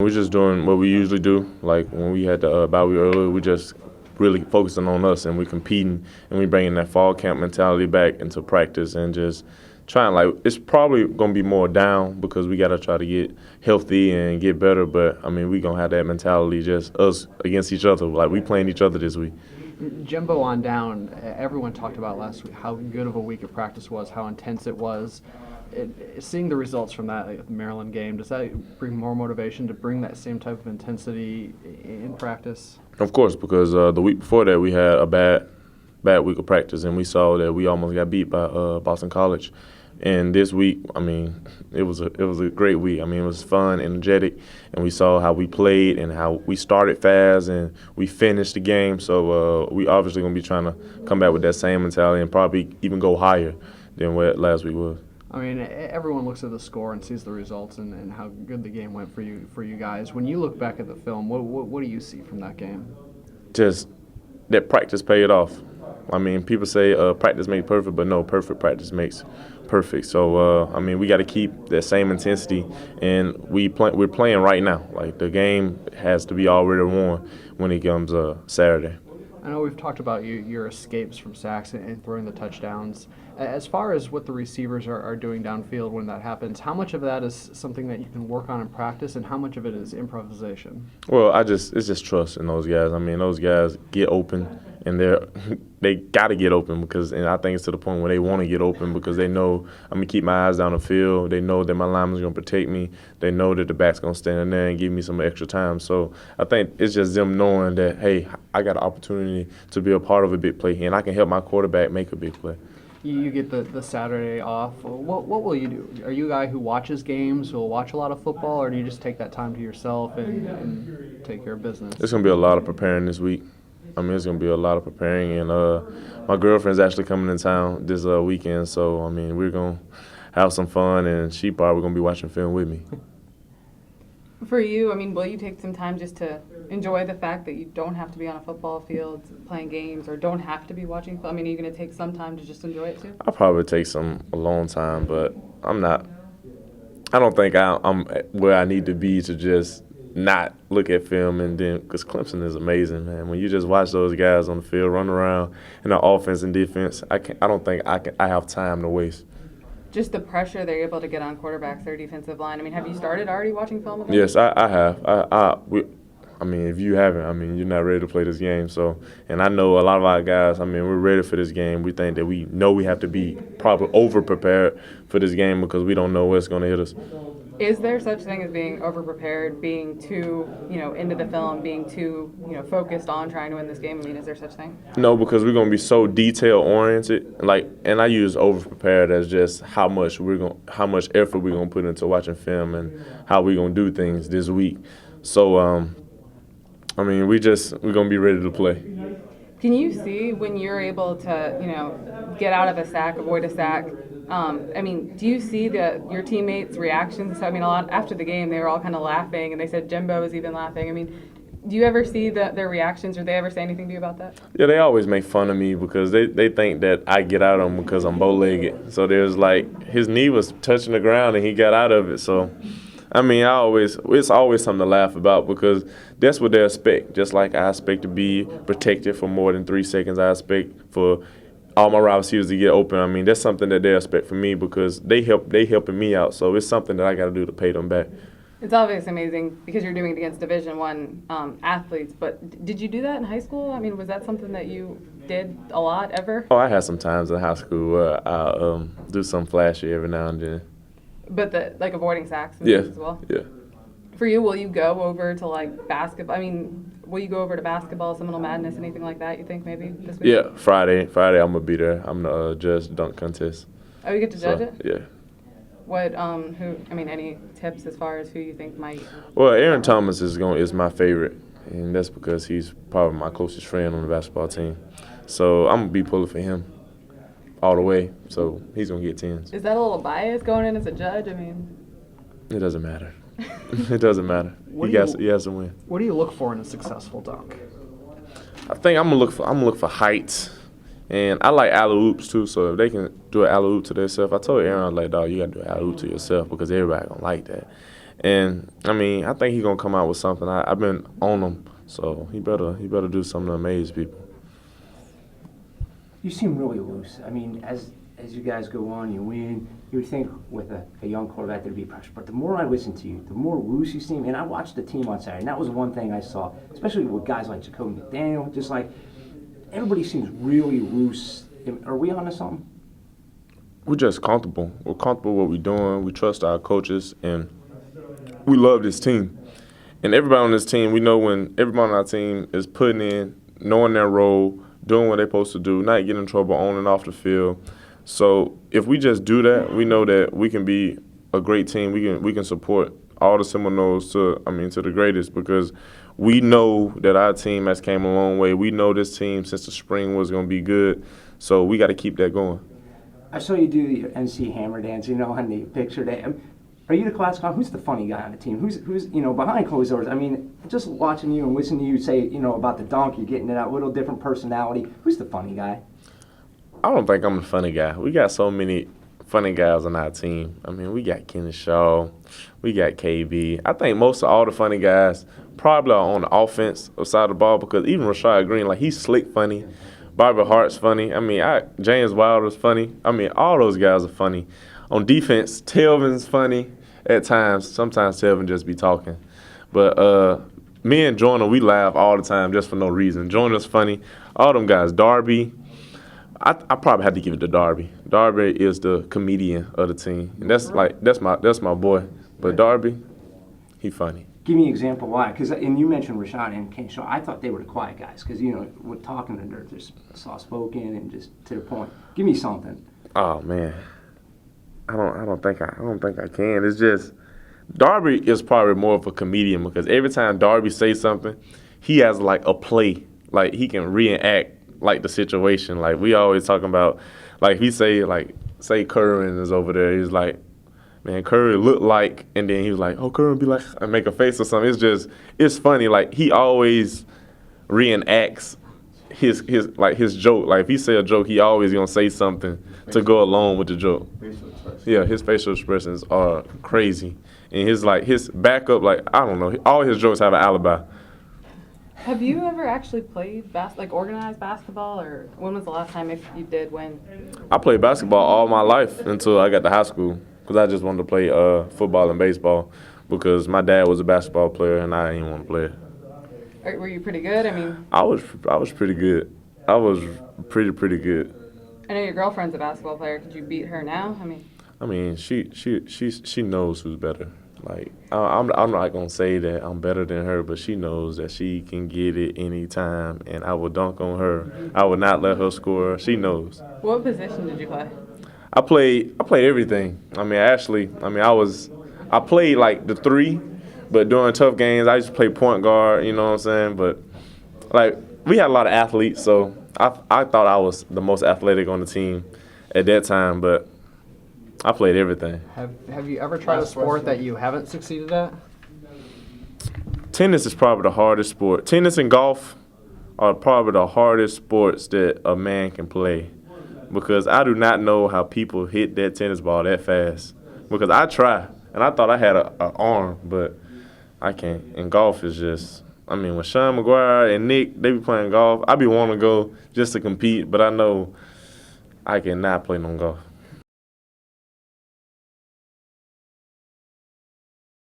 We're just doing what we usually do. Like when we had the bye week earlier, we just really focusing on us and we competing and we bringing that fall camp mentality back into practice and just trying. Like it's probably gonna be more down because we gotta try to get healthy and get better. But I mean, we gonna have that mentality, just us against each other. Like we playing each other this week. Jimbo on down, everyone talked about last week how good of a week of practice was, how intense it was. Seeing the results from that Maryland game, does that bring more motivation to bring that same type of intensity in practice? Of course, because the week before that we had a bad week of practice, and we saw that we almost got beat by Boston College. And this week, I mean, it was a great week. I mean, it was fun, energetic, and we saw how we played and how we started fast and we finished the game. So we obviously gonna be trying to come back with that same mentality and probably even go higher than what last week was. I mean, everyone looks at the score and sees the results and how good the game went for you guys. When you look back at the film, what do you see from that game? Just that practice paid off. I mean, people say practice makes perfect, but no, perfect practice makes perfect. So, I mean, we got to keep that same intensity, and we're playing right now. Like, the game has to be already won when it comes Saturday. I know we've talked about your escapes from sacks and throwing the touchdowns. As far as what the receivers are doing downfield when that happens, how much of that is something that you can work on in practice, and how much of it is improvisation? Well, it's just trust in those guys. I mean, those guys get open, and they got to get open and I think it's to the point where they want to get open because they know I'm going to keep my eyes down the field. They know that my lineman's going to protect me. They know that the back's going to stand in there and give me some extra time. So I think it's just them knowing that, hey, I got an opportunity to be a part of a big play, and I can help my quarterback make a big play. You get the Saturday off. What will you do? Are you a guy who watches games, who will watch a lot of football, or do you just take that time to yourself and take care of business? It's going to be a lot of preparing this week. I mean, it's going to be a lot of preparing, and my girlfriend's actually coming in town this weekend, so, I mean, we're going to have some fun, and she probably going to be watching film with me. For you, I mean, will you take some time just to enjoy the fact that you don't have to be on a football field playing games or don't have to be watching? I mean, are you going to take some time to just enjoy it too? I'll probably take a long time, but I don't think I'm where I need to be to just not look at film, and then because Clemson is amazing, man. When you just watch those guys on the field run around in the offense and defense, I don't think I have time to waste. Just the pressure they're able to get on quarterbacks or defensive line. I mean, have you started already watching film of them? Yes, I have. I mean, if you haven't, I mean, you're not ready to play this game. So, and I know a lot of our guys, I mean, we're ready for this game. We think that we know we have to be probably over-prepared for this game because we don't know what's going to hit us. Is there such thing as being over-prepared, being too, into the film, being too, focused on trying to win this game? I mean, is there such thing? No, because we're going to be so detail-oriented. And I use over-prepared as just how much effort we're going to put into watching film and how we're going to do things this week. So, I mean, we're going to be ready to play. Can you see when you're able to, get out of a sack, avoid a sack? I mean, do you see your teammates' reactions? I mean, a lot after the game, they were all kind of laughing, and they said Jimbo was even laughing. I mean, do you ever see their reactions, or they ever say anything to you about that? Yeah, they always make fun of me because they think that I get out of them because I'm bow-legged. So there's his knee was touching the ground, and he got out of it. So, I mean, it's always something to laugh about because that's what they expect. Just like I expect to be protected for more than 3 seconds, I expect for all my wide receivers to get open. I mean, that's something that they expect from me because they helping me out. So it's something that I got to do to pay them back. It's obviously amazing because you're doing it against Division I athletes. But did you do that in high school? I mean, was that something that you did a lot ever? Oh, I had some times in high school where I do some flashy every now and then. But avoiding sacks and Yeah. things as well? Yeah. For you, will you go over to basketball? I mean, will you go over to basketball, Seminole Madness, anything like that? You think maybe this week? Yeah, Friday I'm gonna be there. I'm gonna judge the dunk contest. Oh, you get to judge it? Yeah. What? Any tips as far as who you think might? Well, Aaron Thomas is my favorite, and that's because he's probably my closest friend on the basketball team. So I'm gonna be pulling for him all the way. So he's gonna get 10s. Is that a little bias going in as a judge? I mean, it doesn't matter. It doesn't matter. He has to win. What do you look for in a successful dunk? I think I'm gonna look for height, and I like alley oops too. So if they can do an alley oop to themselves, I told Aaron, I was like, dog, you gotta do an alley oop to yourself because everybody gonna like that. And I mean, I think he's gonna come out with something. I've been on him, so he better do something to amaze people. You seem really loose. I mean, as you guys go on, you win. You would think with a young quarterback there'd be pressure. But the more I listen to you, the more loose you seem. And I watched the team on Saturday, and that was one thing I saw, especially with guys like Jacoby McDaniel. Just like everybody seems really loose. Are we onto something? We're just comfortable. We're comfortable with what we're doing. We trust our coaches, and we love this team. And everybody on this team, we know when everybody on our team is putting in, knowing their role, doing what they're supposed to do, not getting in trouble on and off the field. So if we just do that, we know that we can be a great team. We can support all the Seminoles to the greatest, because we know that our team has came a long way. We know this team since the spring was going to be good. So we got to keep that going. I saw you do the NC Hammer dance, on the picture day. Are you the class clown? Who's the funny guy on the team? Who's behind closed doors? I mean, just watching you and listening to you say, about the donkey, getting it out, little different personality. Who's the funny guy? I don't think I'm the funny guy. We got so many funny guys on our team. I mean, we got Kenny Shaw, we got KB. I think most of all the funny guys probably are on the offense side of the ball, because even Rashad Green, like, he's slick funny. Bobby Hart's funny. I mean, James Wilder's funny. I mean, all those guys are funny. On defense, Telvin's funny at times. Sometimes Telvin just be talking. But me and Joyner, we laugh all the time just for no reason. Joyner's funny. All them guys. Darby, I probably had to give it to Darby. Darby is the comedian of the team, and that's my boy. But Darby, he funny. Give me an example why, and you mentioned Rashad and Kenny Shaw. I thought they were the quiet guys, because we're talking to them, they're just soft spoken and just to the point. Give me something. Oh man, I don't think I can. It's just Darby is probably more of a comedian, because every time Darby says something, he has like a play, like he can reenact like the situation. Like we always talking about, like he say Curran is over there, he's like, man, Curry looked like, and then he was like, oh, Curry be like, and make a face or something. It's funny. Like, he always reenacts his joke. Like, if he say a joke, he always gonna say something to go along with the joke. Yeah, his facial expressions are crazy. And his backup, like, I don't know, all his jokes have an alibi. Have you ever actually played organized basketball, or when was the last time, if you did, when? I played basketball all my life until I got to high school, because I just wanted to play football and baseball, because my dad was a basketball player and I didn't want to play it. Were you pretty good? I mean, I was pretty good. I was pretty good. I know your girlfriend's a basketball player. Could you beat her now? I mean, she knows who's better. Like, I'm not gonna say that I'm better than her, but she knows that she can get it anytime, and I will dunk on her. I would not let her score. She knows. What position did you play? I played everything. I played like the three, but during tough games I used to play point guard. You know what I'm saying? But like, we had a lot of athletes, so I thought I was the most athletic on the team at that time, but I played everything. Have you ever tried a sport that you haven't succeeded at? Tennis is probably the hardest sport. Tennis and golf are probably the hardest sports that a man can play, because I do not know how people hit that tennis ball that fast. Because I try, and I thought I had an arm, but I can't. And golf is just, when Sean McGuire and Nick, they be playing golf, I be wanting to go just to compete, but I know I cannot play no golf.